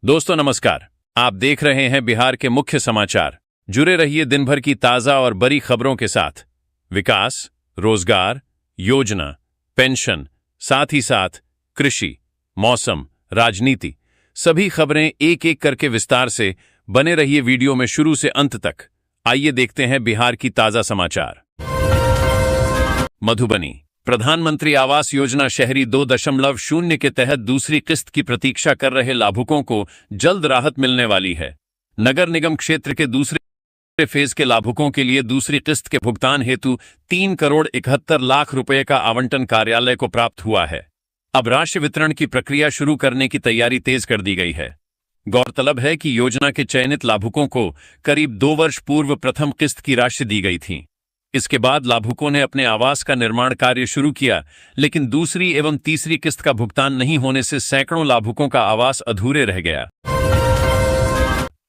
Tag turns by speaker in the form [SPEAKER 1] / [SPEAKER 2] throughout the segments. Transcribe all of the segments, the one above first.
[SPEAKER 1] दोस्तों नमस्कार। आप देख रहे हैं बिहार के मुख्य समाचार। जुड़े रहिए दिन भर की ताजा और बड़ी खबरों के साथ। विकास, रोजगार, योजना, पेंशन, साथ ही साथ कृषि, मौसम, राजनीति, सभी खबरें एक एक करके विस्तार से। बने रहिए वीडियो में शुरू से अंत तक। आइए देखते हैं बिहार की ताजा समाचार। मधुबनी प्रधानमंत्री आवास योजना शहरी 2.0 के तहत दूसरी किस्त की प्रतीक्षा कर रहे लाभुकों को जल्द राहत मिलने वाली है। नगर निगम क्षेत्र के दूसरे फेज के लाभुकों के लिए दूसरी किस्त के भुगतान हेतु 3,71,00,000 रुपए का आवंटन कार्यालय को प्राप्त हुआ है। अब राशि वितरण की प्रक्रिया शुरू करने की तैयारी तेज कर दी गई है। गौरतलब है कि योजना के चयनित लाभुकों को करीब 2 वर्ष पूर्व प्रथम किस्त की राशि दी गई थी। इसके बाद लाभुकों ने अपने आवास का निर्माण कार्य शुरू किया, लेकिन दूसरी एवं तीसरी किस्त का भुगतान नहीं होने से सैकड़ों लाभुकों का आवास अधूरे रह गया।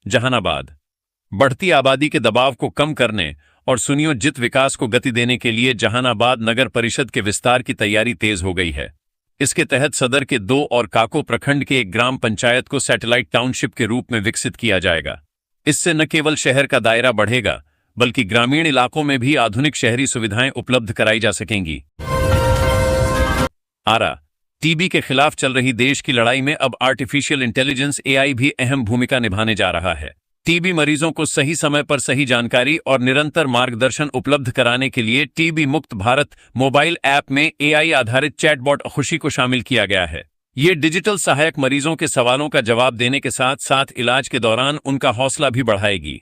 [SPEAKER 1] जहानाबाद बढ़ती आबादी के दबाव को कम करने और सुनियोजित विकास को गति देने के लिए जहानाबाद नगर परिषद के विस्तार की तैयारी तेज हो गई है। इसके तहत सदर के 2 और काको प्रखंड के एक ग्राम पंचायत को सैटेलाइट टाउनशिप के रूप में विकसित किया जाएगा। इससे न केवल शहर का दायरा बढ़ेगा, बल्कि ग्रामीण इलाकों में भी आधुनिक शहरी सुविधाएं उपलब्ध कराई जा सकेंगी। आरा टीबी के खिलाफ चल रही देश की लड़ाई में अब आर्टिफिशियल इंटेलिजेंस एआई भी अहम भूमिका निभाने जा रहा है। टीबी मरीजों को सही समय पर सही जानकारी और निरंतर मार्गदर्शन उपलब्ध कराने के लिए टीबी मुक्त भारत मोबाइल ऐप में एआई आधारित चैटबॉट खुशी को शामिल किया गया है। ये डिजिटल सहायक मरीजों के सवालों का जवाब देने के साथ साथ इलाज के दौरान उनका हौसला भी बढ़ाएगी।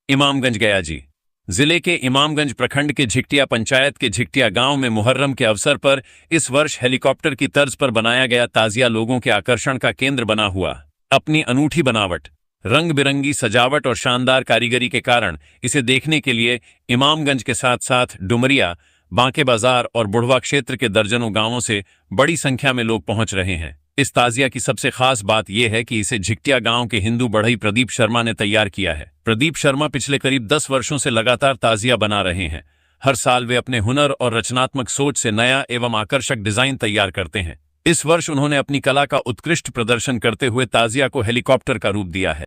[SPEAKER 1] इमामगंज गयाजी जिले के इमामगंज प्रखंड के झिकटिया पंचायत के झिकटिया गांव में मुहर्रम के अवसर पर इस वर्ष हेलीकॉप्टर की तर्ज पर बनाया गया ताजिया लोगों के आकर्षण का केंद्र बना हुआ। अपनी अनूठी बनावट, रंग बिरंगी सजावट और शानदार कारीगरी के कारण इसे देखने के लिए इमामगंज के साथ साथ डुमरिया, बांके बाजार और बुढ़वा क्षेत्र के दर्जनों गांवों से बड़ी संख्या में लोग पहुंच रहे हैं। इस ताजिया की सबसे खास बात यह है कि इसे झिकटिया गांव के हिंदू बढ़ई प्रदीप शर्मा ने तैयार किया है। प्रदीप शर्मा पिछले करीब 10 वर्षों से लगातार ताजिया बना रहे हैं। हर साल वे अपने हुनर और रचनात्मक सोच से नया एवं आकर्षक डिजाइन तैयार करते हैं। इस वर्ष उन्होंने अपनी कला का उत्कृष्ट प्रदर्शन करते हुए ताजिया को हेलीकॉप्टर का रूप दिया है।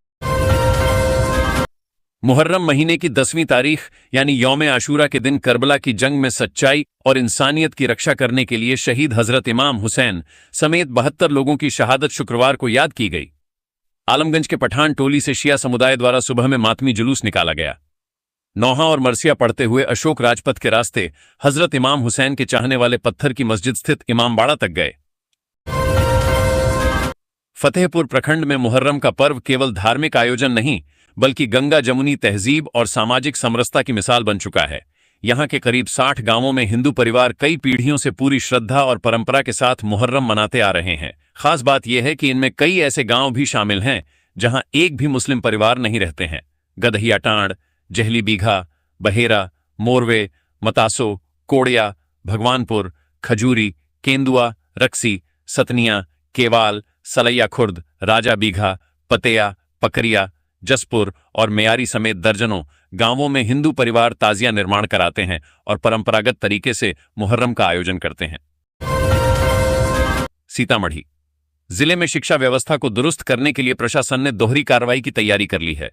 [SPEAKER 1] मुहर्रम महीने की 10वीं तारीख यानी यौम आशूरा के दिन करबला की जंग में सच्चाई और इंसानियत की रक्षा करने के लिए शहीद हजरत इमाम हुसैन समेत 72 लोगों की शहादत शुक्रवार को याद की गई। आलमगंज के पठान टोली से शिया समुदाय द्वारा सुबह में मातमी जुलूस निकाला गया। नौहा और मरसिया पढ़ते हुए अशोक राजपथ के रास्ते हजरत इमाम हुसैन के चाहने वाले पत्थर की मस्जिद स्थित इमामबाड़ा तक गए। फतेहपुर प्रखंड में मुहर्रम का पर्व केवल धार्मिक आयोजन नहीं, बल्कि गंगा जमुनी तहजीब और सामाजिक समरसता की मिसाल बन चुका है। यहाँ के करीब 60 गांवों में हिंदू परिवार कई पीढ़ियों से पूरी श्रद्धा और परंपरा के साथ मुहर्रम मनाते आ रहे हैं। खास बात यह है कि इनमें कई ऐसे गांव भी शामिल हैं जहां एक भी मुस्लिम परिवार नहीं रहते हैं। गदहिया टांड, जहली बीघा, बहेरा, मोरवे, मतासो, कोड़िया, भगवानपुर, खजूरी, केंदुआ, रक्सी, सतनिया, केवाल, सलैया खुर्द, राजा बीघा, पतेया, पकरिया, जसपुर और मेयारी समेत दर्जनों गांवों में हिंदू परिवार ताजिया निर्माण कराते हैं और परंपरागत तरीके से मुहर्रम का आयोजन करते हैं। सीतामढ़ी जिले में शिक्षा व्यवस्था को दुरुस्त करने के लिए प्रशासन ने दोहरी कार्रवाई की तैयारी कर ली है।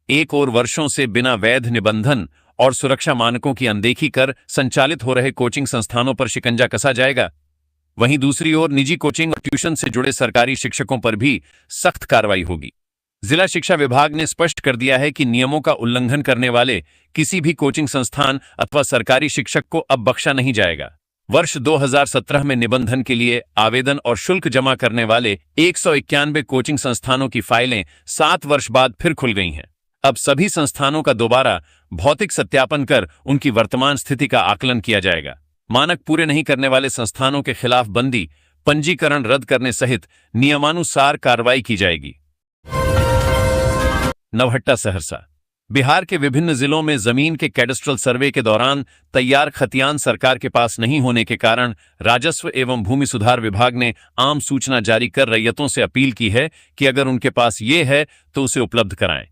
[SPEAKER 1] एक और वर्षों से बिना वैध निबंधन और सुरक्षा मानकों की अनदेखी कर संचालित हो रहे कोचिंग संस्थानों पर शिकंजा कसा जाएगा। वहीं दूसरी ओर निजी कोचिंग और ट्यूशन से जुड़े सरकारी शिक्षकों पर भी सख्त कार्रवाई होगी। जिला शिक्षा विभाग ने स्पष्ट कर दिया है कि नियमों का उल्लंघन करने वाले किसी भी कोचिंग संस्थान अथवा सरकारी शिक्षक को अब बख्शा नहीं जाएगा। वर्ष 2017 में निबंधन के लिए आवेदन और शुल्क जमा करने वाले 191 कोचिंग संस्थानों की फाइलें 7 वर्ष बाद फिर खुल गई हैं। अब सभी संस्थानों का दोबारा भौतिक सत्यापन कर उनकी वर्तमान स्थिति का आकलन किया जाएगा। मानक पूरे नहीं करने वाले संस्थानों के खिलाफ बंदी, पंजीकरण रद्द करने सहित नियमानुसार कार्रवाई की जाएगी। नवहट्टा सहरसा बिहार के विभिन्न जिलों में जमीन के कैडस्ट्रल सर्वे के दौरान तैयार खतियान सरकार के पास नहीं होने के कारण राजस्व एवं भूमि सुधार विभाग ने आम सूचना जारी कर रैयतों से अपील की है कि अगर उनके पास ये है तो उसे उपलब्ध कराएं।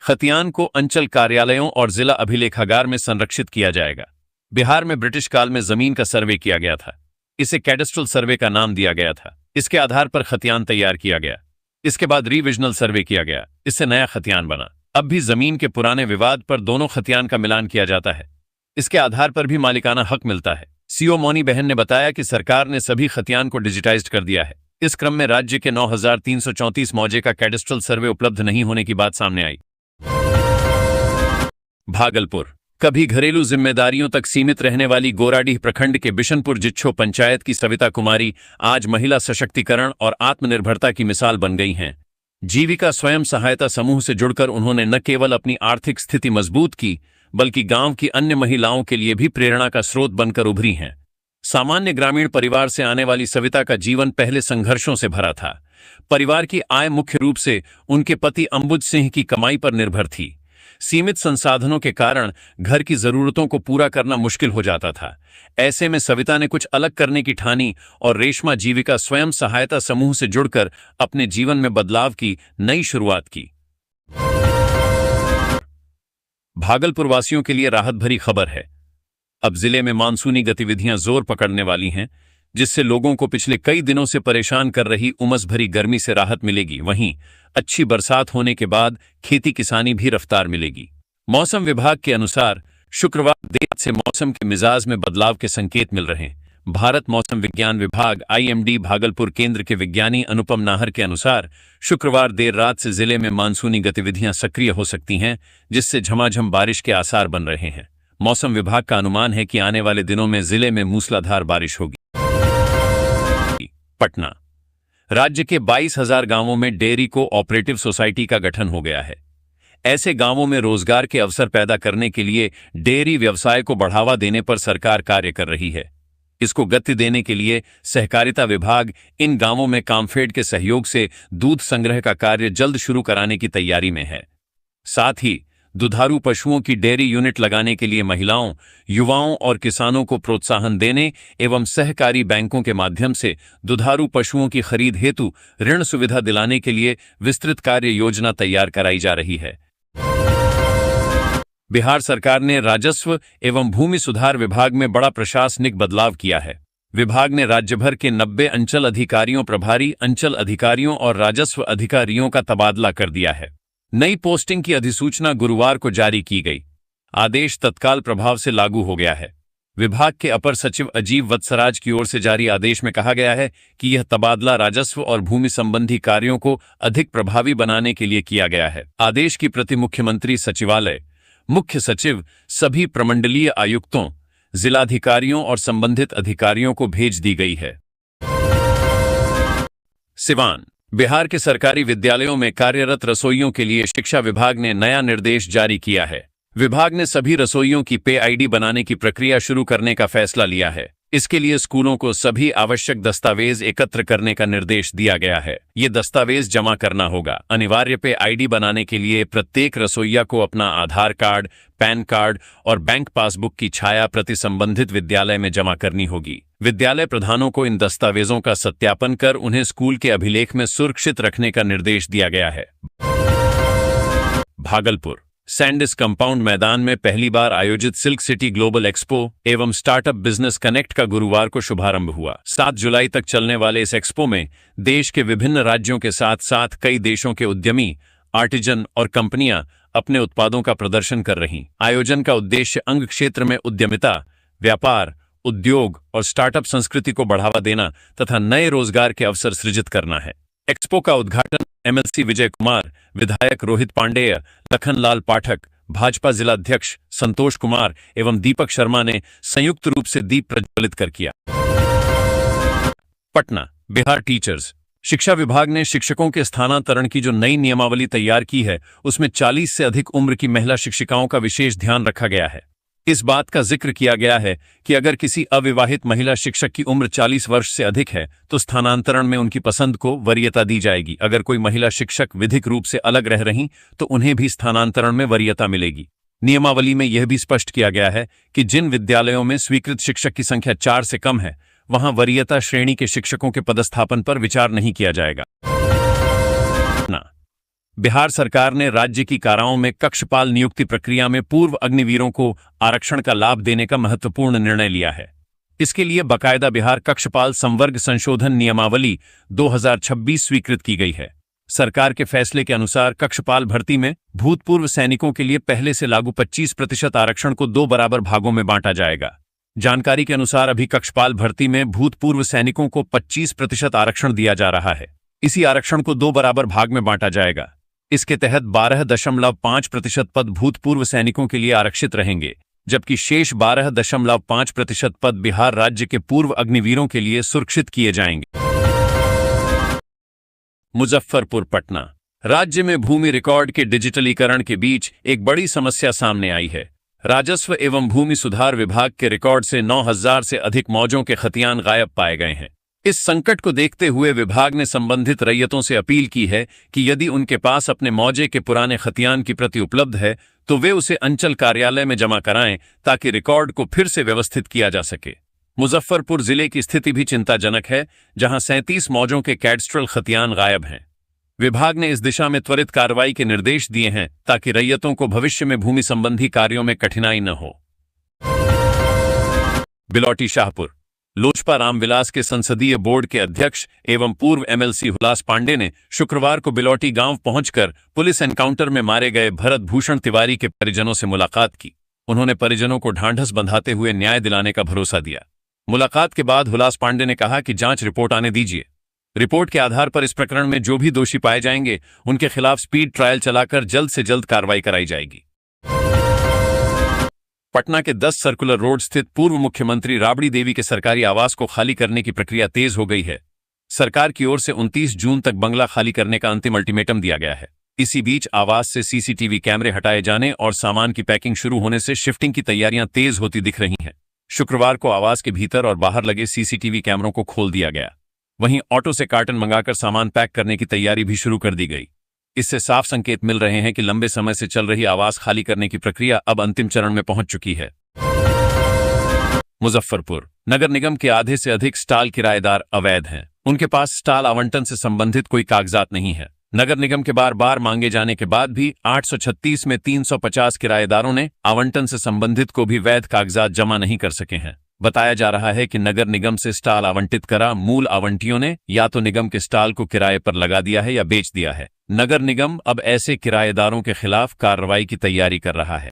[SPEAKER 1] खतियान को अंचल कार्यालयों और जिला अभिलेखागार में संरक्षित किया जाएगा। बिहार में ब्रिटिश काल में जमीन का सर्वे किया गया था। इसे कैडस्ट्रल सर्वे का नाम दिया गया था। इसके आधार पर खतियान तैयार किया गया। इसके बाद रिविजनल सर्वे किया गया, इससे नया खतियान बना। अब भी जमीन के पुराने विवाद पर दोनों खतियान का मिलान किया जाता है। इसके आधार पर भी मालिकाना हक मिलता है। सीओ मोनी बहन ने बताया कि सरकार ने सभी खतियान को डिजिटाइज्ड कर दिया है। इस क्रम में राज्य के 9,334 मौजे का कैडेस्ट्रल सर्वे उपलब्ध नहीं होने की बात सामने आई। भागलपुर। कभी घरेलू जिम्मेदारियों तक सीमित रहने वाली गोराडीह प्रखंड के बिशनपुर जिच्छो पंचायत की सविता कुमारी आज महिला सशक्तिकरण और आत्मनिर्भरता की मिसाल बन गई हैं। जीविका स्वयं सहायता समूह से जुड़कर उन्होंने न केवल अपनी आर्थिक स्थिति मजबूत की, बल्कि गांव की अन्य महिलाओं के लिए भी प्रेरणा का स्रोत बनकर उभरी हैं। सामान्य ग्रामीण परिवार से आने वाली सविता का जीवन पहले संघर्षों से भरा था। परिवार की आय मुख्य रूप से उनके पति अंबुज सिंह की कमाई पर निर्भर थी। सीमित संसाधनों के कारण घर की जरूरतों को पूरा करना मुश्किल हो जाता था। ऐसे में सविता ने कुछ अलग करने की ठानी और रेशमा जीविका स्वयं सहायता समूह से जुड़कर अपने जीवन में बदलाव की नई शुरुआत की। भागलपुर वासियों के लिए राहत भरी खबर है। अब जिले में मानसूनी गतिविधियां जोर पकड़ने वाली हैं, जिससे लोगों को पिछले कई दिनों से परेशान कर रही उमस भरी गर्मी से राहत मिलेगी। वहीं अच्छी बरसात होने के बाद खेती किसानी भी रफ्तार मिलेगी। मौसम विभाग के अनुसार शुक्रवार देर से मौसम के मिजाज में बदलाव के संकेत मिल रहे हैं। भारत मौसम विज्ञान विभाग IMD भागलपुर केंद्र के विज्ञानी अनुपम नाहर के अनुसार शुक्रवार देर रात से जिले में मानसूनी गतिविधियां सक्रिय हो सकती हैं, जिससे झमाझम बारिश के आसार बन रहे हैं। मौसम विभाग का अनुमान है कि आने वाले दिनों में जिले में मूसलाधार बारिश होगी। पटना। राज्य के 22,000 गांवों में डेयरी को ऑपरेटिव सोसाइटी का गठन हो गया है। ऐसे गांवों में रोजगार के अवसर पैदा करने के लिए डेयरी व्यवसाय को बढ़ावा देने पर सरकार कार्य कर रही है। इसको गति देने के लिए सहकारिता विभाग इन गांवों में कामफेड के सहयोग से दूध संग्रह का कार्य जल्द शुरू कराने की तैयारी में है। साथ ही दुधारू पशुओं की डेयरी यूनिट लगाने के लिए महिलाओं, युवाओं और किसानों को प्रोत्साहन देने एवं सहकारी बैंकों के माध्यम से दुधारू पशुओं की खरीद हेतु ऋण सुविधा दिलाने के लिए विस्तृत कार्य योजना तैयार कराई जा रही है। बिहार सरकार ने राजस्व एवं भूमि सुधार विभाग में बड़ा प्रशासनिक बदलाव किया है। विभाग ने राज्य भर के 90 अंचल अधिकारियों, प्रभारी अंचल अधिकारियों और राजस्व अधिकारियों का तबादला कर दिया है। नई पोस्टिंग की अधिसूचना गुरुवार को जारी की गई। आदेश तत्काल प्रभाव से लागू हो गया है। विभाग के अपर सचिव अजीब वत्सराज की ओर से जारी आदेश में कहा गया है कि यह तबादला राजस्व और भूमि संबंधी कार्यों को अधिक प्रभावी बनाने के लिए किया गया है। आदेश की प्रति मुख्यमंत्री सचिवालय, मुख्य सचिव, सभी प्रमंडलीय आयुक्तों, जिलाधिकारियों और संबंधित अधिकारियों को भेज दी गई है। सिवान। बिहार के सरकारी विद्यालयों में कार्यरत रसोइयों के लिए शिक्षा विभाग ने नया निर्देश जारी किया है। विभाग ने सभी रसोइयों की पे ID बनाने की प्रक्रिया शुरू करने का फैसला लिया है। इसके लिए स्कूलों को सभी आवश्यक दस्तावेज एकत्र करने का निर्देश दिया गया है। ये दस्तावेज जमा करना होगा। अनिवार्य पे ID बनाने के लिए प्रत्येक रसोइया को अपना आधार कार्ड, पैन कार्ड और बैंक पासबुक की छाया प्रति संबंधित विद्यालय में जमा करनी होगी। विद्यालय प्रधानों को इन दस्तावेजों का सत्यापन कर उन्हें स्कूल के अभिलेख में सुरक्षित रखने का निर्देश दिया गया है। भागलपुर। सैंडिस कंपाउंड मैदान में पहली बार आयोजित सिल्क सिटी ग्लोबल एक्सपो एवं स्टार्टअप बिजनेस कनेक्ट का गुरुवार को शुभारंभ हुआ। 7 जुलाई तक चलने वाले इस एक्सपो में देश के विभिन्न राज्यों के साथ साथ कई देशों के उद्यमी, आर्टिजन और कंपनियां अपने उत्पादों का प्रदर्शन कर रही। आयोजन का उद्देश्य अंग क्षेत्र में उद्यमिता, व्यापार, उद्योग और स्टार्टअप संस्कृति को बढ़ावा देना तथा नए रोजगार के अवसर सृजित करना है। एक्सपो का उद्घाटन MLC विजय कुमार, विधायक रोहित पांडेय, लखनलाल पाठक, भाजपा जिलाध्यक्ष संतोष कुमार एवं दीपक शर्मा ने संयुक्त रूप से दीप प्रज्वलित कर किया। पटना। बिहार टीचर्स। शिक्षा विभाग ने शिक्षकों के स्थानांतरण की जो नई नियमावली तैयार की है, उसमें 40 से अधिक उम्र की महिला शिक्षिकाओं का विशेष ध्यान रखा गया है। इस बात का जिक्र किया गया है कि अगर किसी अविवाहित महिला शिक्षक की उम्र 40 वर्ष से अधिक है तो स्थानांतरण में उनकी पसंद को वरीयता दी जाएगी। अगर कोई महिला शिक्षक विधिक रूप से अलग रह रही तो उन्हें भी स्थानांतरण में वरीयता मिलेगी। नियमावली में यह भी स्पष्ट किया गया है कि जिन विद्यालयों में स्वीकृत शिक्षक की संख्या 4 से कम है, वहां वरीयता श्रेणी के शिक्षकों के पदस्थापन पर विचार नहीं किया जाएगा। बिहार सरकार ने राज्य की काराओं में कक्षपाल नियुक्ति प्रक्रिया में पूर्व अग्निवीरों को आरक्षण का लाभ देने का महत्वपूर्ण निर्णय लिया है। इसके लिए बकायदा बिहार कक्षपाल संवर्ग संशोधन नियमावली 2026 स्वीकृत की गई है। सरकार के फैसले के अनुसार कक्षपाल भर्ती में भूतपूर्व सैनिकों के लिए पहले से लागू 25% आरक्षण को 2 बराबर भागों में बांटा जाएगा। जानकारी के अनुसार अभी कक्षपाल भर्ती में भूतपूर्व सैनिकों को 25% आरक्षण दिया जा रहा है। इसी आरक्षण को 2 बराबर भाग में बांटा जाएगा। इसके तहत 12.5% पद भूतपूर्व सैनिकों के लिए आरक्षित रहेंगे, जबकि शेष 12.5% पद बिहार राज्य के पूर्व अग्निवीरों के लिए सुरक्षित किए जाएंगे। मुजफ्फरपुर पटना। राज्य में भूमि रिकॉर्ड के डिजिटलीकरण के बीच एक बड़ी समस्या सामने आई है। राजस्व एवं भूमि सुधार विभाग के रिकॉर्ड से 9,000 से अधिक मौजों के खतियान गायब पाए गए हैं। इस संकट को देखते हुए विभाग ने संबंधित रैयतों से अपील की है कि यदि उनके पास अपने मौजे के पुराने खतियान की प्रति उपलब्ध है तो वे उसे अंचल कार्यालय में जमा कराएं ताकि रिकॉर्ड को फिर से व्यवस्थित किया जा सके। मुजफ्फरपुर जिले की स्थिति भी चिंताजनक है, जहां 37 मौजों के कैडस्ट्रल खतियान गायब हैं। विभाग ने इस दिशा में त्वरित कार्रवाई के निर्देश दिए हैं ताकि रैयतों को भविष्य में भूमि संबंधी कार्यों में कठिनाई न हो। बिलौटी शाहपुर। लोजपा रामविलास के संसदीय बोर्ड के अध्यक्ष एवं पूर्व एमएलसी हुलास पांडे ने शुक्रवार को बिलौटी गांव पहुंचकर पुलिस एनकाउंटर में मारे गए भरत भूषण तिवारी के परिजनों से मुलाकात की। उन्होंने परिजनों को ढांढस बंधाते हुए न्याय दिलाने का भरोसा दिया। मुलाकात के बाद हुलास पांडे ने कहा कि जांच रिपोर्ट आने दीजिए। रिपोर्ट के आधार पर इस प्रकरण में जो भी दोषी पाए जाएंगे उनके खिलाफ स्पीड ट्रायल चलाकर जल्द से जल्द कार्रवाई कराई जाएगी। पटना के 10 सर्कुलर रोड स्थित पूर्व मुख्यमंत्री राबड़ी देवी के सरकारी आवास को खाली करने की प्रक्रिया तेज हो गई है। सरकार की ओर से 29 जून तक बंगला खाली करने का अंतिम अल्टीमेटम दिया गया है। इसी बीच आवास से सीसीटीवी कैमरे हटाए जाने और सामान की पैकिंग शुरू होने से शिफ्टिंग की तैयारियां तेज होती दिख रही हैं। शुक्रवार को आवास के भीतर और बाहर लगे सीसीटीवी कैमरों को खोल दिया गया। वहीं ऑटो से कार्टन मंगाकर सामान पैक करने की तैयारी भी शुरू कर दी गई। इससे साफ संकेत मिल रहे हैं कि लंबे समय से चल रही आवास खाली करने की प्रक्रिया अब अंतिम चरण में पहुंच चुकी है। मुजफ्फरपुर। नगर निगम के आधे से अधिक स्टॉल किराएदार अवैध हैं। उनके पास स्टॉल आवंटन से संबंधित कोई कागजात नहीं है। नगर निगम के बार बार मांगे जाने के बाद भी 836 में 350 किराएदारों ने आवंटन से संबंधित को भी वैध कागजात जमा नहीं कर सके हैं। बताया जा रहा है कि नगर निगम से स्टॉल आवंटित करा मूल आवंटियों ने या तो निगम के स्टॉल को किराए पर लगा दिया है या बेच दिया है। नगर निगम अब ऐसे किराएदारों के खिलाफ कार्रवाई की तैयारी कर रहा है।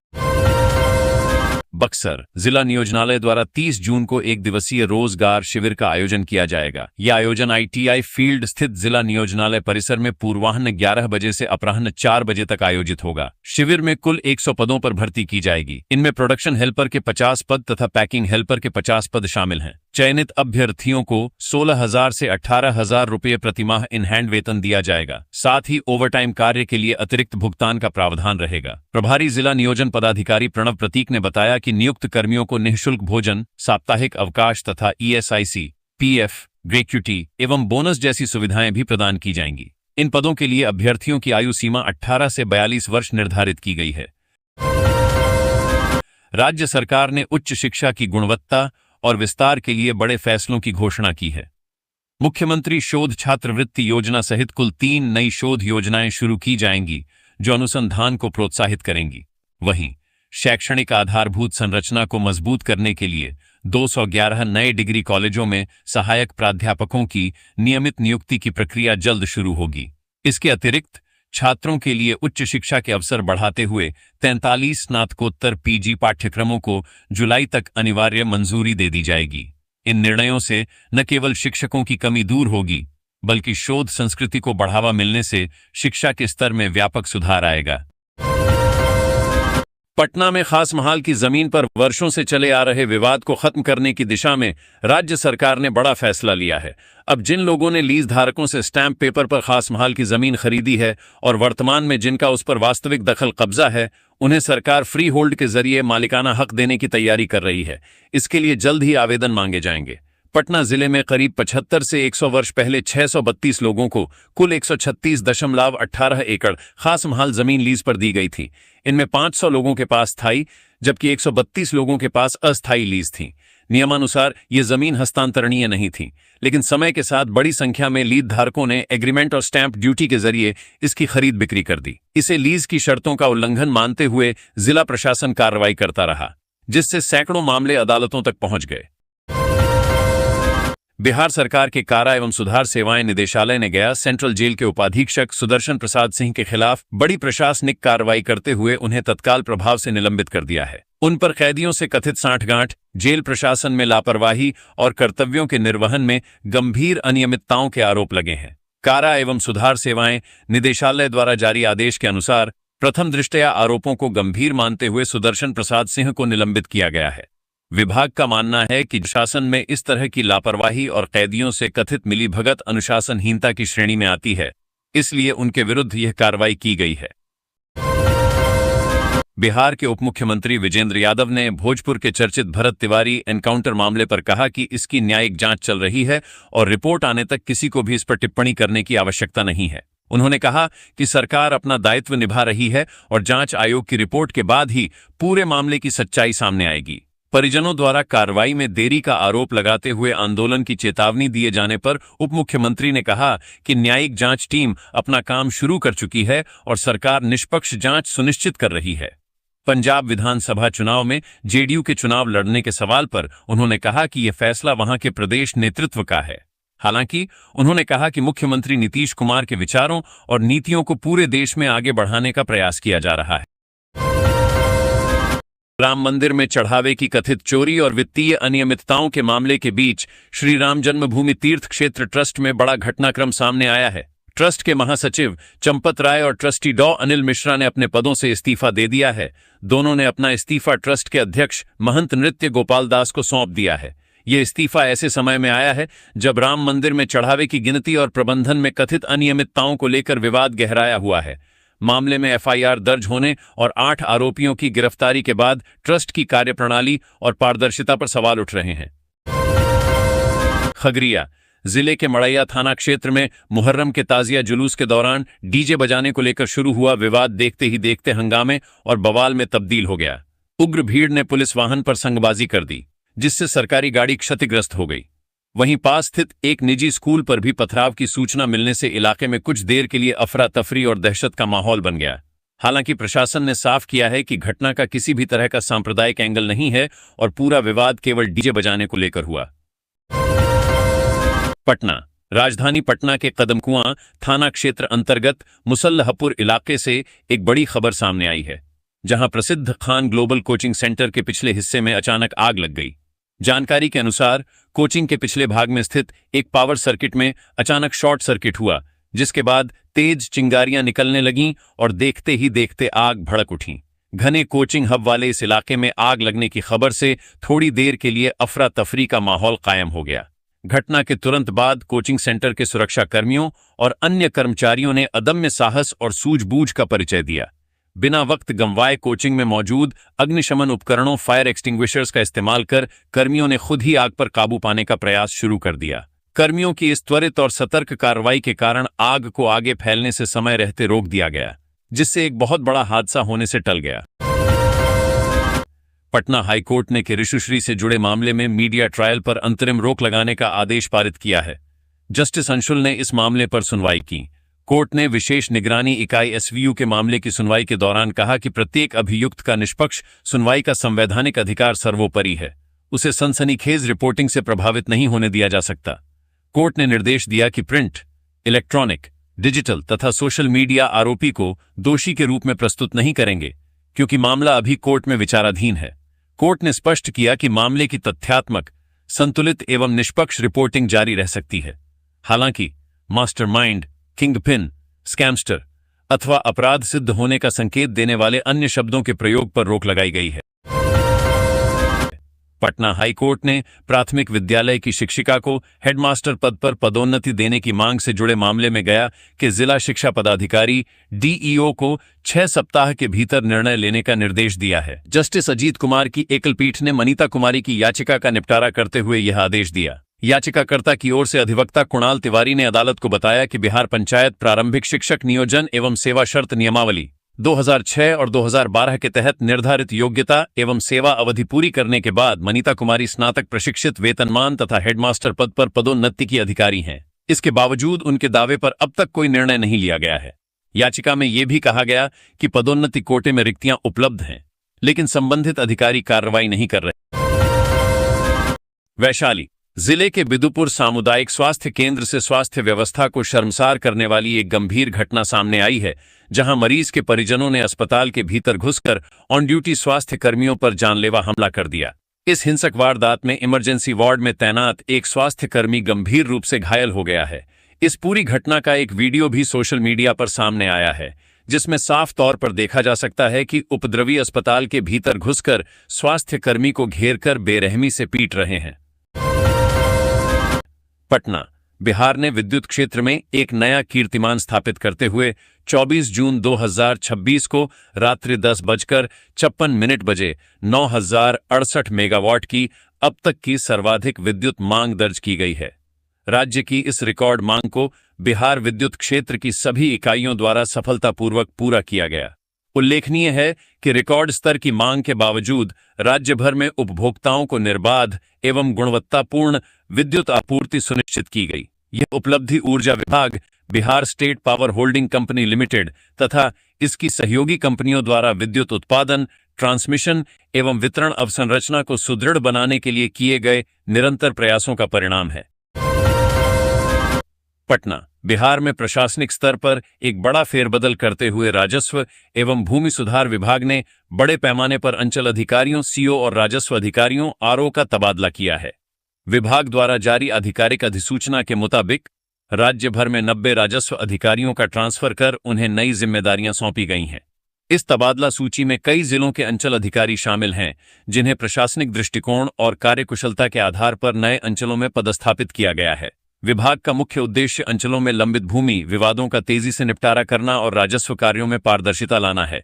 [SPEAKER 1] बक्सर। जिला नियोजनालय द्वारा 30 जून को एक दिवसीय रोजगार शिविर का आयोजन किया जाएगा। यह आयोजन आईटीआई फील्ड स्थित जिला नियोजनालय परिसर में पूर्वाह्न 11 बजे से अपराह्न 4 बजे तक आयोजित होगा। शिविर में कुल 100 पदों पर भर्ती की जाएगी। इनमें प्रोडक्शन हेल्पर के 50 पद तथा पैकिंग हेल्पर के 50 पद शामिल हैं। चयनित अभ्यर्थियों को 16,000 से 18,000 रुपये प्रतिमाह इन हैंड वेतन दिया जाएगा। साथ ही ओवरटाइम कार्य के लिए अतिरिक्त भुगतान का प्रावधान रहेगा। प्रभारी जिला नियोजन पदाधिकारी प्रणव प्रतीक ने बताया कि नियुक्त कर्मियों को निःशुल्क भोजन, साप्ताहिक अवकाश तथा ईएसआईसी, पीएफ, ग्रेच्युटी एवं बोनस जैसी सुविधाएं भी प्रदान की जाएंगी। इन पदों के लिए अभ्यर्थियों की आयु सीमा 18 से 42 वर्ष निर्धारित की गई है। राज्य सरकार ने उच्च शिक्षा की गुणवत्ता और विस्तार के लिए बड़े फैसलों की घोषणा की है। मुख्यमंत्री शोध छात्रवृत्ति योजना सहित कुल 3 नई शोध योजनाएं शुरू की जाएंगी जो अनुसंधान को प्रोत्साहित करेंगी। वहीं शैक्षणिक आधारभूत संरचना को मजबूत करने के लिए 211 नए डिग्री कॉलेजों में सहायक प्राध्यापकों की नियमित नियुक्ति की प्रक्रिया जल्द शुरू होगी। इसके अतिरिक्त छात्रों के लिए उच्च शिक्षा के अवसर बढ़ाते हुए 43 स्नातकोत्तर पीजी पाठ्यक्रमों को जुलाई तक अनिवार्य मंजूरी दे दी जाएगी। इन निर्णयों से न केवल शिक्षकों की कमी दूर होगी, बल्कि शोध संस्कृति को बढ़ावा मिलने से शिक्षा के स्तर में व्यापक सुधार आएगा। पटना में खास महाल की जमीन पर वर्षों से चले आ रहे विवाद को खत्म करने की दिशा में राज्य सरकार ने बड़ा फैसला लिया है। अब जिन लोगों ने लीज धारकों से स्टैंप पेपर पर खास महाल की जमीन खरीदी है और वर्तमान में जिनका उस पर वास्तविक दखल कब्जा है, उन्हें सरकार फ्री होल्ड के जरिए मालिकाना हक देने की तैयारी कर रही है। इसके लिए जल्द ही आवेदन मांगे जाएंगे। पटना जिले में करीब 75 से 100 वर्ष पहले 632 लोगों को कुल 136.18 एकड़ खास महाल जमीन लीज पर दी गई थी। इनमें 500 लोगों के पास स्थायी जबकि 132 लोगों के पास अस्थायी लीज थी। नियमानुसार ये जमीन हस्तांतरणीय नहीं थी, लेकिन समय के साथ बड़ी संख्या में लीज धारकों ने एग्रीमेंट और स्टैंप ड्यूटी के जरिए इसकी खरीद बिक्री कर दी। इसे लीज की शर्तों का उल्लंघन मानते हुए जिला प्रशासन कार्रवाई करता रहा, जिससे सैकड़ों मामले अदालतों तक पहुंच गए। बिहार सरकार के कारा एवं सुधार सेवाएं निदेशालय ने गया सेंट्रल जेल के उपाधीक्षक सुदर्शन प्रसाद सिंह के खिलाफ बड़ी प्रशासनिक कार्रवाई करते हुए उन्हें तत्काल प्रभाव से निलंबित कर दिया है। उन पर कैदियों से कथित सांठगांठ, जेल प्रशासन में लापरवाही और कर्तव्यों के निर्वहन में गंभीर अनियमितताओं के आरोप लगे हैं। कारा एवं सुधार सेवाएं निदेशालय द्वारा जारी आदेश के अनुसार प्रथम दृष्टया आरोपों को गंभीर मानते हुए सुदर्शन प्रसाद सिंह को निलंबित किया गया है। विभाग का मानना है कि शासन में इस तरह की लापरवाही और कैदियों से कथित मिलीभगत अनुशासनहीनता की श्रेणी में आती है, इसलिए उनके विरुद्ध यह कार्रवाई की गई है। बिहार के उप मुख्यमंत्री विजेंद्र यादव ने भोजपुर के चर्चित भरत तिवारी एनकाउंटर मामले पर कहा कि इसकी न्यायिक जांच चल रही है और रिपोर्ट आने तक किसी को भी इस पर टिप्पणी करने की आवश्यकता नहीं है। उन्होंने कहा कि सरकार अपना दायित्व निभा रही है और जांच आयोग की रिपोर्ट के बाद ही पूरे मामले की सच्चाई सामने आएगी। परिजनों द्वारा कार्रवाई में देरी का आरोप लगाते हुए आंदोलन की चेतावनी दिए जाने पर उप मुख्यमंत्री ने कहा कि न्यायिक जांच टीम अपना काम शुरू कर चुकी है और सरकार निष्पक्ष जांच सुनिश्चित कर रही है। पंजाब विधानसभा चुनाव में जेडीयू के चुनाव लड़ने के सवाल पर उन्होंने कहा कि यह फैसला वहां के प्रदेश नेतृत्व का है। हालांकि उन्होंने कहा कि मुख्यमंत्री नीतीश कुमार के विचारों और नीतियों को पूरे देश में आगे बढ़ाने का प्रयास किया जा रहा है। राम मंदिर में चढ़ावे की कथित चोरी और वित्तीय अनियमितताओं के मामले के बीच श्री राम जन्मभूमि तीर्थ क्षेत्र ट्रस्ट में बड़ा घटनाक्रम सामने आया है। ट्रस्ट के महासचिव चंपत राय और ट्रस्टी डॉ अनिल मिश्रा ने अपने पदों से इस्तीफा दे दिया है। दोनों ने अपना इस्तीफा ट्रस्ट के अध्यक्ष महंत नृत्य गोपाल दास को सौंप दिया है। ये इस्तीफा ऐसे समय में आया है जब राम मंदिर में चढ़ावे की गिनती और प्रबंधन में कथित अनियमितताओं को लेकर विवाद गहराया हुआ है। मामले में एफआईआर दर्ज होने और 8 आरोपियों की गिरफ्तारी के बाद ट्रस्ट की कार्यप्रणाली और पारदर्शिता पर सवाल उठ रहे हैं। खगड़िया जिले के मड़ैया थाना क्षेत्र में मुहर्रम के ताजिया जुलूस के दौरान डीजे बजाने को लेकर शुरू हुआ विवाद देखते ही देखते हंगामे और बवाल में तब्दील हो गया। उग्र भीड़ ने पुलिस वाहन पर संगबाजी कर दी, जिससे सरकारी गाड़ी क्षतिग्रस्त हो गई। वहीं पास स्थित एक निजी स्कूल पर भी पथराव की सूचना मिलने से इलाके में कुछ देर के लिए अफरा तफरी और दहशत का माहौल बन गया। हालांकि प्रशासन ने साफ किया है कि घटना का किसी भी तरह का सांप्रदायिक एंगल नहीं है और पूरा विवाद केवल डीजे बजाने को लेकर हुआ। पटना राजधानी पटना के कदमकुआं थाना क्षेत्र अंतर्गत मुसल्लहपुर इलाके से एक बड़ी खबर सामने आई है, जहां प्रसिद्ध खान ग्लोबल कोचिंग सेंटर के पिछले हिस्से में अचानक आग लग गई। जानकारी के अनुसार कोचिंग के पिछले भाग में स्थित एक पावर सर्किट में अचानक शॉर्ट सर्किट हुआ, जिसके बाद तेज चिंगारियां निकलने लगीं और देखते ही देखते आग भड़क उठी। घने कोचिंग हब वाले इस इलाके में आग लगने की खबर से थोड़ी देर के लिए अफरा तफरी का माहौल कायम हो गया। घटना के तुरंत बाद कोचिंग सेंटर के सुरक्षा कर्मियों और अन्य कर्मचारियों ने अदम्य साहस और सूझबूझ का परिचय दिया। बिना वक्त गंवाए कोचिंग में मौजूद अग्निशमन उपकरणों फायर एक्सटिंग्विशर्स का इस्तेमाल कर कर्मियों ने खुद ही आग पर काबू पाने का प्रयास शुरू कर दिया। कर्मियों की इस त्वरित और सतर्क कार्रवाई के कारण आग को आगे फैलने से समय रहते रोक दिया गया, जिससे एक बहुत बड़ा हादसा होने से टल गया। पटना हाईकोर्ट ने ऋषुश्री से जुड़े मामले में मीडिया ट्रायल पर अंतरिम रोक लगाने का आदेश पारित किया है। जस्टिस अंशुल ने इस मामले पर सुनवाई की। कोर्ट ने विशेष निगरानी इकाई एसवीयू के मामले की सुनवाई के दौरान कहा कि प्रत्येक अभियुक्त का निष्पक्ष सुनवाई का संवैधानिक अधिकार सर्वोपरि है। उसे सनसनीखेज रिपोर्टिंग से प्रभावित नहीं होने दिया जा सकता। कोर्ट ने निर्देश दिया कि प्रिंट, इलेक्ट्रॉनिक, डिजिटल तथा सोशल मीडिया आरोपी को दोषी के रूप में प्रस्तुत नहीं करेंगे, क्योंकि मामला अभी कोर्ट में विचाराधीन है। कोर्ट ने स्पष्ट किया कि मामले की तथ्यात्मक, संतुलित एवं निष्पक्ष रिपोर्टिंग जारी रह सकती है। हालांकि मास्टरमाइंड, किंगपिन, स्कैमस्टर अथवा अपराध सिद्ध होने का संकेत देने वाले अन्य शब्दों के प्रयोग पर रोक लगाई गई है। पटना हाईकोर्ट ने प्राथमिक विद्यालय की शिक्षिका को हेडमास्टर पद पर पदोन्नति देने की मांग से जुड़े मामले में गया कि जिला शिक्षा पदाधिकारी डीईओ को 6 सप्ताह के भीतर निर्णय लेने का निर्देश दिया है। जस्टिस अजीत कुमार की एकल पीठ ने मनीता कुमारी की याचिका का निपटारा करते हुए यह आदेश दिया। याचिकाकर्ता की ओर से अधिवक्ता कुणाल तिवारी ने अदालत को बताया कि बिहार पंचायत प्रारंभिक शिक्षक नियोजन एवं सेवा शर्त नियमावली 2006 और 2012 के तहत निर्धारित योग्यता एवं सेवा अवधि पूरी करने के बाद मनीता कुमारी स्नातक प्रशिक्षित वेतनमान तथा हेडमास्टर पद पर पदोन्नति की अधिकारी हैं। इसके बावजूद उनके दावे पर अब तक कोई निर्णय नहीं लिया गया है। याचिका में यह भी कहा गया कि पदोन्नति कोटे में रिक्तियां उपलब्ध हैं, लेकिन संबंधित अधिकारी कार्रवाई नहीं कर रहे। वैशाली जिले के बिदुपुर सामुदायिक स्वास्थ्य केंद्र से स्वास्थ्य व्यवस्था को शर्मसार करने वाली एक गंभीर घटना सामने आई है, जहां मरीज के परिजनों ने अस्पताल के भीतर घुसकर ऑन ड्यूटी स्वास्थ्य कर्मियों पर जानलेवा हमला कर दिया। इस हिंसक वारदात में इमरजेंसी वार्ड में तैनात एक स्वास्थ्य कर्मी गंभीर रूप से घायल हो गया है। इस पूरी घटना का एक वीडियो भी सोशल मीडिया पर सामने आया है, जिसमें साफ तौर पर देखा जा सकता है कि उपद्रवी अस्पताल के भीतर घुसकर स्वास्थ्य कर्मी को घेरकर बेरहमी से पीट रहे हैं। पटना, बिहार ने विद्युत क्षेत्र में एक नया कीर्तिमान स्थापित करते हुए 24 जून 2026 को रात्रि 10:56 बजे 9068 मेगावाट की अब तक की सर्वाधिक विद्युत मांग दर्ज की गई है। राज्य की इस रिकॉर्ड मांग को बिहार विद्युत क्षेत्र की सभी इकाइयों द्वारा सफलतापूर्वक पूरा किया गया। उल्लेखनीय है कि रिकॉर्ड स्तर की मांग के बावजूद राज्य भर में उपभोक्ताओं को निर्बाध एवं गुणवत्तापूर्ण विद्युत आपूर्ति सुनिश्चित की गई। यह उपलब्धि ऊर्जा विभाग, Bihar state power holding company limited तथा इसकी सहयोगी कंपनियों द्वारा विद्युत उत्पादन, ट्रांसमिशन एवं वितरण अवसंरचना को सुदृढ़ बनाने के लिए किए गए निरंतर प्रयासों का परिणाम है। पटना, बिहार में प्रशासनिक स्तर पर एक बड़ा फेरबदल करते हुए राजस्व एवं भूमि सुधार विभाग ने बड़े पैमाने पर अंचल अधिकारियों, सीओ और राजस्व अधिकारियों आरओ का तबादला किया है। विभाग द्वारा जारी आधिकारिक अधिसूचना के मुताबिक राज्य भर में 90 राजस्व अधिकारियों का ट्रांसफर कर उन्हें नई जिम्मेदारियां सौंपी गई हैं। इस तबादला सूची में कई जिलों के अंचल अधिकारी शामिल हैं, जिन्हें प्रशासनिक दृष्टिकोण और कार्यकुशलता के आधार पर नए अंचलों में पदस्थापित किया गया है। विभाग का मुख्य उद्देश्य अंचलों में लंबित भूमि विवादों का तेजी से निपटारा करना और राजस्व कार्यों में पारदर्शिता लाना है।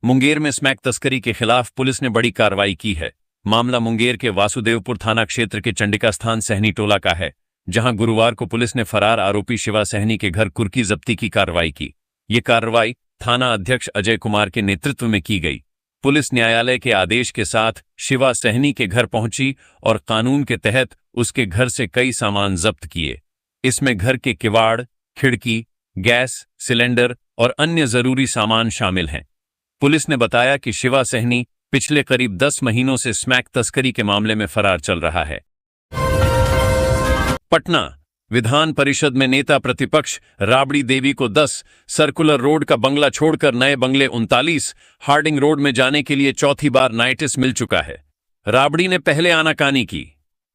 [SPEAKER 1] मुंगेर में स्मैक तस्करी के खिलाफ पुलिस ने बड़ी कार्रवाई की है। मामला मुंगेर के वासुदेवपुर थाना क्षेत्र के चंडिका स्थान सहनी टोला का है, जहां गुरुवार को पुलिस ने फरार आरोपी शिवा सहनी के घर कुर्की जब्ती की कार्रवाई की। ये कार्रवाई थाना अध्यक्ष अजय कुमार के नेतृत्व में की गई। पुलिस न्यायालय के आदेश के साथ शिवा सहनी के घर पहुंची और कानून के तहत उसके घर से कई सामान जब्त किए। इसमें घर के किवाड़, खिड़की, गैस सिलेंडर और अन्य जरूरी सामान शामिल हैं। पुलिस ने बताया कि शिवा सहनी पिछले करीब 10 महीनों से स्मैक तस्करी के मामले में फरार चल रहा है। पटना, विधान परिषद में नेता प्रतिपक्ष राबड़ी देवी को 10 सर्कुलर रोड का बंगला छोड़कर नए बंगले 39 हार्डिंग रोड में जाने के लिए चौथी बार नोटिस मिल चुका है। राबड़ी ने पहले आनाकानी की,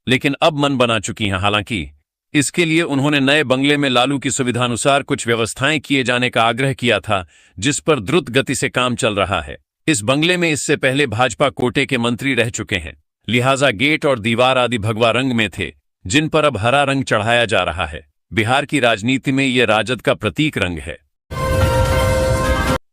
[SPEAKER 1] लेकिन अब मन बना चुकी हैं। हालांकि इसके लिए उन्होंने नए बंगले में लालू की सुविधानुसार कुछ व्यवस्थाएं किए जाने का आग्रह किया था, जिस पर द्रुत गति से काम चल रहा है। इस बंगले में इससे पहले भाजपा कोटे के मंत्री रह चुके हैं, लिहाजा गेट और दीवार आदि भगवा रंग में थे, जिन पर अब हरा रंग चढ़ाया जा रहा है। बिहार की राजनीति में यह राजद का प्रतीक रंग है।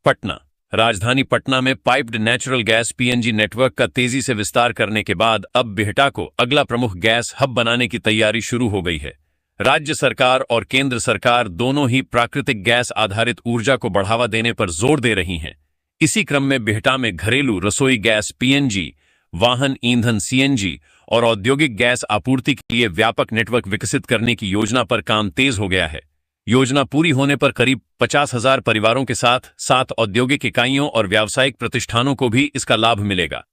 [SPEAKER 1] पटना, राजधानी पटना में piped natural gas PNG network का तेजी से विस्तार करने के बाद अब बिहटा को अगला प्रमुख गैस हब बनाने की तैयारी शुरू हो गई है। राज्य सरकार और केंद्र सरकार दोनों ही प्राकृतिक गैस आधारित ऊर्जा को बढ़ावा देने पर जोर दे रही हैं। इसी क्रम में बिहटा में घरेलू रसोई गैस पीएनजी, वाहन ईंधन सीएनजी और औद्योगिक गैस आपूर्ति के लिए व्यापक नेटवर्क विकसित करने की योजना पर काम तेज हो गया है। योजना पूरी होने पर करीब 50,000 परिवारों के साथ 7 औद्योगिक इकाइयों और व्यावसायिक प्रतिष्ठानों को भी इसका लाभ मिलेगा।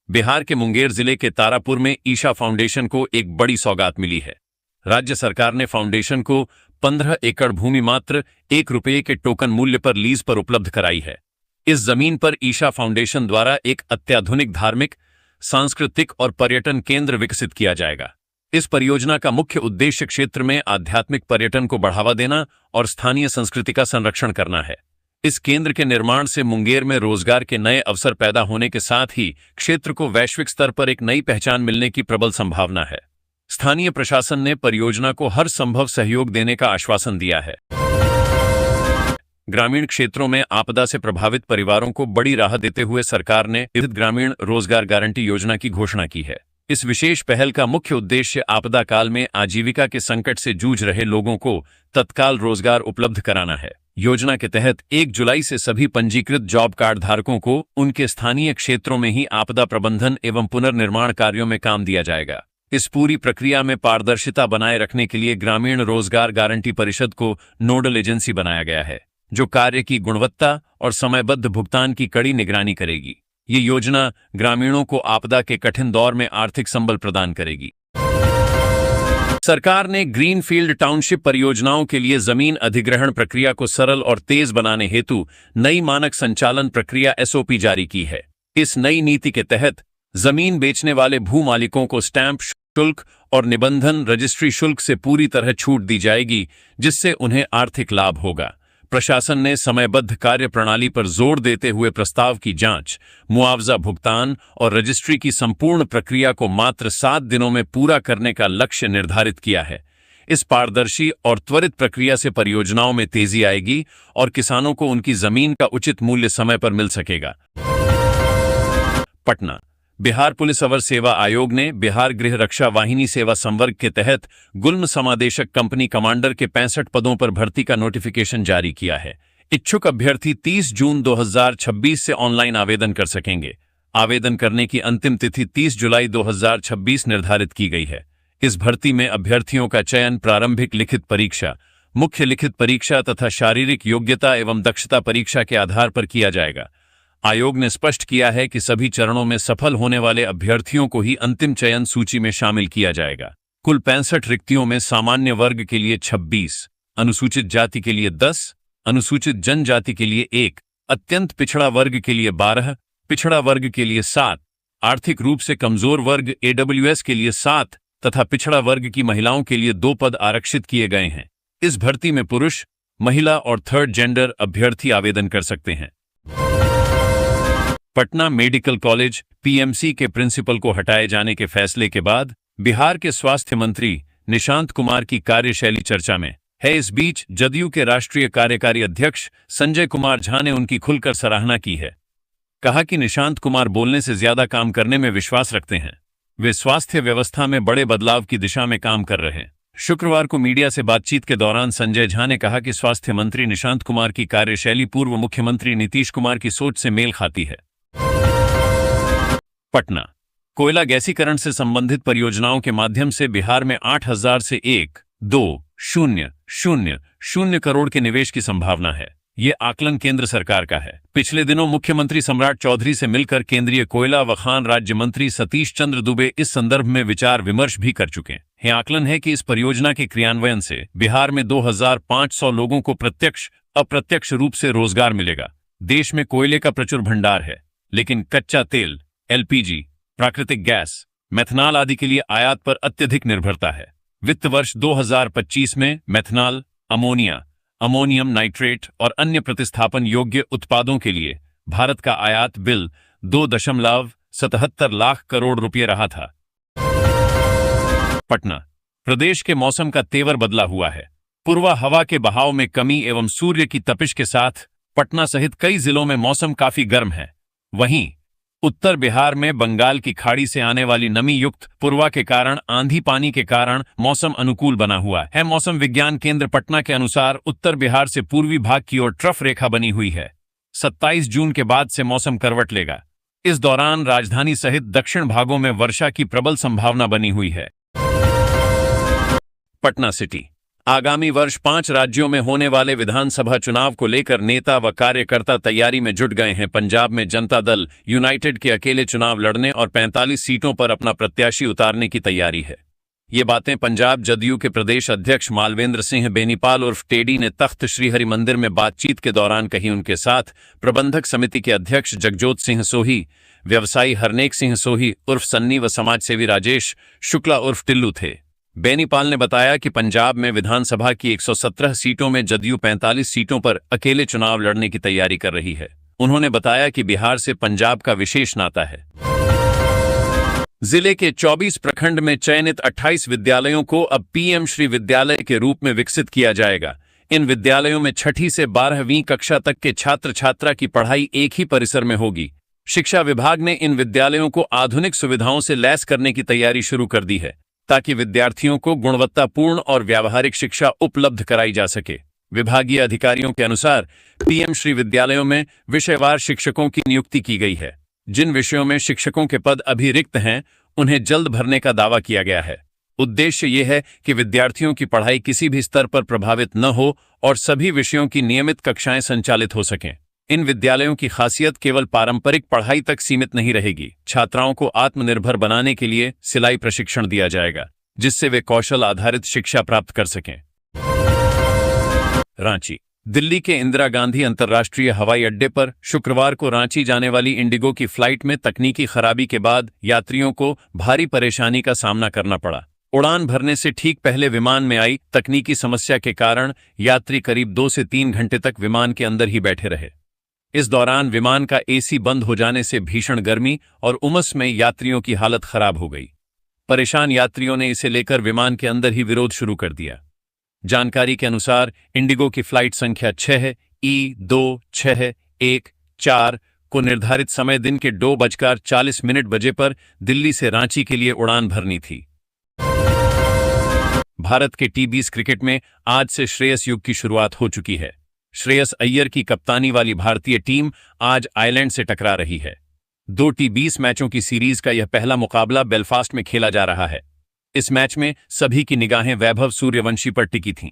[SPEAKER 1] बिहार के मुंगेर जिले के तारापुर में ईशा फाउंडेशन को एक बड़ी सौगात मिली है। राज्य सरकार ने फाउंडेशन को 15 एकड़ भूमि मात्र ₹1 के टोकन मूल्य पर लीज पर उपलब्ध कराई है। इस जमीन पर ईशा फाउंडेशन द्वारा एक अत्याधुनिक धार्मिक, सांस्कृतिक और पर्यटन केंद्र विकसित किया जाएगा। इस परियोजना का मुख्य उद्देश्य क्षेत्र में आध्यात्मिक पर्यटन को बढ़ावा देना और स्थानीय संस्कृति का संरक्षण करना है। इस केंद्र के निर्माण से मुंगेर में रोजगार के नए अवसर पैदा होने के साथ ही क्षेत्र को वैश्विक स्तर पर एक नई पहचान मिलने की प्रबल संभावना है। स्थानीय प्रशासन ने परियोजना को हर संभव सहयोग देने का आश्वासन दिया है। ग्रामीण क्षेत्रों में आपदा से प्रभावित परिवारों को बड़ी राहत देते हुए सरकार ने ग्रामीण रोजगार गारंटी योजना की घोषणा की है। इस विशेष पहल का मुख्य उद्देश्य आपदा काल में आजीविका के संकट से जूझ रहे लोगों को तत्काल रोजगार उपलब्ध कराना है। योजना के तहत 1 जुलाई से सभी पंजीकृत जॉब कार्ड धारकों को उनके स्थानीय क्षेत्रों में ही आपदा प्रबंधन एवं पुनर्निर्माण कार्यों में काम दिया जाएगा। इस पूरी प्रक्रिया में पारदर्शिता बनाए रखने के लिए ग्रामीण रोजगार गारंटी परिषद को नोडल एजेंसी बनाया गया है, जो कार्य की गुणवत्ता और समयबद्ध भुगतान की कड़ी निगरानी करेगी। ये योजना ग्रामीणों को आपदा के कठिन दौर में आर्थिक संबल प्रदान करेगी। सरकार ने ग्रीनफील्ड टाउनशिप परियोजनाओं के लिए जमीन अधिग्रहण प्रक्रिया को सरल और तेज बनाने हेतु नई मानक संचालन प्रक्रिया एसओपी जारी की है। इस नई नीति के तहत जमीन बेचने वाले भू मालिकों को स्टैंप शुल्क और निबंधन रजिस्ट्री शुल्क से पूरी तरह छूट दी जाएगी, जिससे उन्हें आर्थिक लाभ होगा। प्रशासन ने समयबद्ध कार्य प्रणाली पर जोर देते हुए प्रस्ताव की जांच, मुआवजा भुगतान और रजिस्ट्री की संपूर्ण प्रक्रिया को मात्र 7 दिनों में पूरा करने का लक्ष्य निर्धारित किया है। इस पारदर्शी और त्वरित प्रक्रिया से परियोजनाओं में तेजी आएगी और किसानों को उनकी जमीन का उचित मूल्य समय पर मिल सकेगा। पटना, बिहार पुलिस अवर सेवा आयोग ने बिहार गृह रक्षा वाहिनी सेवा संवर्ग के तहत गुल्म समादेशक कंपनी कमांडर के 65 पदों पर भर्ती का नोटिफिकेशन जारी किया है। इच्छुक अभ्यर्थी 30 जून 2026 से ऑनलाइन आवेदन कर सकेंगे। आवेदन करने की अंतिम तिथि 30 जुलाई 2026 निर्धारित की गई है। इस भर्ती में अभ्यर्थियों का चयन प्रारंभिक लिखित परीक्षा, मुख्य लिखित परीक्षा तथा शारीरिक योग्यता एवं दक्षता परीक्षा के आधार पर किया जाएगा। आयोग ने स्पष्ट किया है कि सभी चरणों में सफल होने वाले अभ्यर्थियों को ही अंतिम चयन सूची में शामिल किया जाएगा। कुल 65 रिक्तियों में सामान्य वर्ग के लिए 26, अनुसूचित जाति के लिए 10, अनुसूचित जनजाति के लिए 1, अत्यंत पिछड़ा वर्ग के लिए 12, पिछड़ा वर्ग के लिए 7, आर्थिक रूप से कमजोर वर्ग AWS के लिए 7 तथा पिछड़ा वर्ग की महिलाओं के लिए 2 पद आरक्षित किए गए हैं। इस भर्ती में पुरुष, महिला और थर्ड जेंडर अभ्यर्थी आवेदन कर सकते हैं। पटना मेडिकल कॉलेज PMC के प्रिंसिपल को हटाए जाने के फैसले के बाद बिहार के स्वास्थ्य मंत्री निशांत कुमार की कार्यशैली चर्चा में है। इस बीच जदयू के राष्ट्रीय कार्यकारी अध्यक्ष संजय कुमार झा ने उनकी खुलकर सराहना की है। कहा कि निशांत कुमार बोलने से ज्यादा काम करने में विश्वास रखते हैं। वे स्वास्थ्य व्यवस्था में बड़े बदलाव की दिशा में काम कर रहे हैं। शुक्रवार को मीडिया से बातचीत के दौरान संजय झा ने कहा कि स्वास्थ्य मंत्री निशांत कुमार की कार्यशैली पूर्व मुख्यमंत्री नीतीश कुमार की सोच से मेल खाती है। पटना, कोयला गैसीकरण से संबंधित परियोजनाओं के माध्यम से बिहार में 8,000 से 1,2,0,0,0 करोड़ के निवेश की संभावना है। ये आकलन केंद्र सरकार का है। पिछले दिनों मुख्यमंत्री सम्राट चौधरी से मिलकर केंद्रीय कोयला व खान राज्य मंत्री सतीश चंद्र दुबे इस संदर्भ में विचार विमर्श भी कर चुके हैं। आकलन है कि इस परियोजना के क्रियान्वयन से बिहार में 2,500 लोगों को प्रत्यक्ष अप्रत्यक्ष रूप से रोजगार मिलेगा। देश में कोयले का प्रचुर भंडार है, लेकिन कच्चा तेल, LPG, प्राकृतिक गैस, मेथनॉल आदि के लिए आयात पर अत्यधिक निर्भरता है। वित्त वर्ष 2025 में मेथनॉल, अमोनिया, अमोनियम नाइट्रेट और अन्य प्रतिस्थापन योग्य उत्पादों के लिए भारत का आयात बिल 2.77 लाख करोड़ रुपये रहा था। पटना, प्रदेश के मौसम का तेवर बदला हुआ है। पूर्वा हवा के बहाव में कमी एवं सूर्य की तपिश के साथ पटना सहित कई जिलों में मौसम काफी गर्म है। वहीं उत्तर बिहार में बंगाल की खाड़ी से आने वाली नमी युक्त पूर्वा के कारण आंधी पानी के कारण मौसम अनुकूल बना हुआ है। मौसम विज्ञान केंद्र पटना के अनुसार उत्तर बिहार से पूर्वी भाग की ओर ट्रफ रेखा बनी हुई है। 27 जून के बाद से मौसम करवट लेगा। इस दौरान राजधानी सहित दक्षिण भागों में वर्षा की प्रबल संभावना बनी हुई है। पटना सिटी, आगामी वर्ष 5 राज्यों में होने वाले विधानसभा चुनाव को लेकर नेता व कार्यकर्ता तैयारी में जुट गए हैं। पंजाब में जनता दल यूनाइटेड के अकेले चुनाव लड़ने और 45 सीटों पर अपना प्रत्याशी उतारने की तैयारी है। ये बातें पंजाब जदयू के प्रदेश अध्यक्ष मालवेंद्र सिंह बेनीपाल उर्फ टेडी ने तख्त श्रीहरि मंदिर में बातचीत के दौरान कही। उनके साथ प्रबंधक समिति के अध्यक्ष जगजोत सिंह सोही, व्यवसायी हरनेक सिंह सोही उर्फ सन्नी व समाजसेवी राजेश शुक्ला उर्फ टिल्लू थे। बेनीपाल ने बताया कि पंजाब में विधानसभा की 117 सीटों में जदयू 45 सीटों पर अकेले चुनाव लड़ने की तैयारी कर रही है। उन्होंने बताया कि बिहार से पंजाब का विशेष नाता है। जिले के 24 प्रखंड में चयनित 28 विद्यालयों को अब PM श्री विद्यालय के रूप में विकसित किया जाएगा। इन विद्यालयों में 6ठी से 12वीं कक्षा तक के छात्र छात्रा की पढ़ाई एक ही परिसर में होगी। शिक्षा विभाग ने इन विद्यालयों को आधुनिक सुविधाओं से लैस करने की तैयारी शुरू कर दी है, ताकि विद्यार्थियों को गुणवत्तापूर्ण और व्यावहारिक शिक्षा उपलब्ध कराई जा सके। विभागीय अधिकारियों के अनुसार PM श्री विद्यालयों में विषयवार शिक्षकों की नियुक्ति की गई है। जिन विषयों में शिक्षकों के पद अभी रिक्त हैं, उन्हें जल्द भरने का दावा किया गया है। उद्देश्य ये है कि विद्यार्थियों की पढ़ाई किसी भी स्तर पर प्रभावित न हो और सभी विषयों की नियमित कक्षाएं संचालित हो सकें। इन विद्यालयों की खासियत केवल पारंपरिक पढ़ाई तक सीमित नहीं रहेगी। छात्राओं को आत्मनिर्भर बनाने के लिए सिलाई प्रशिक्षण दिया जाएगा, जिससे वे कौशल आधारित शिक्षा प्राप्त कर सकें। रांची। दिल्ली के इंदिरा गांधी अंतर्राष्ट्रीय हवाई अड्डे पर शुक्रवार को रांची जाने वाली इंडिगो की फ्लाइट में तकनीकी खराबी के बाद यात्रियों को भारी परेशानी का सामना करना पड़ा। उड़ान भरने से ठीक पहले विमान में आई तकनीकी समस्या के कारण यात्री करीब 2 से 3 घंटे तक विमान के अंदर ही बैठे रहे। इस दौरान विमान का एसी बंद हो जाने से भीषण गर्मी और उमस में यात्रियों की हालत खराब हो गई। परेशान यात्रियों ने इसे लेकर विमान के अंदर ही विरोध शुरू कर दिया। जानकारी के अनुसार इंडिगो की फ्लाइट संख्या 6E2614 को निर्धारित समय दिन के 2:40 बजे पर दिल्ली से रांची के लिए उड़ान भरनी थी। भारत के टी20 क्रिकेट में आज से श्रेयस युग की शुरुआत हो चुकी है। श्रेयस अय्यर की कप्तानी वाली भारतीय टीम आज आयरलैंड से टकरा रही है। 2 टी20 मैचों की सीरीज का यह पहला मुकाबला बेलफास्ट में खेला जा रहा है। इस मैच में सभी की निगाहें वैभव सूर्यवंशी पर टिकी थीं।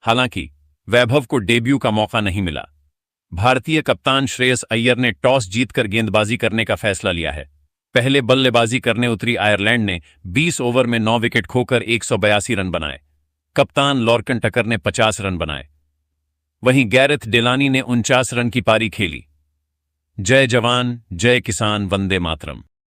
[SPEAKER 1] हालांकि वैभव को डेब्यू का मौका नहीं मिला। भारतीय कप्तान श्रेयस अय्यर ने टॉस जीतकर गेंदबाजी करने का फैसला लिया है। पहले बल्लेबाजी करने उतरी आयरलैंड ने 20 ओवर में 9 विकेट खोकर 182 रन बनाए। कप्तान लॉर्कन टकर ने 50 रन बनाए। वहीं गैरेथ डेलानी ने 49 रन की पारी खेली। जय जवान जय किसान वंदे मातरम।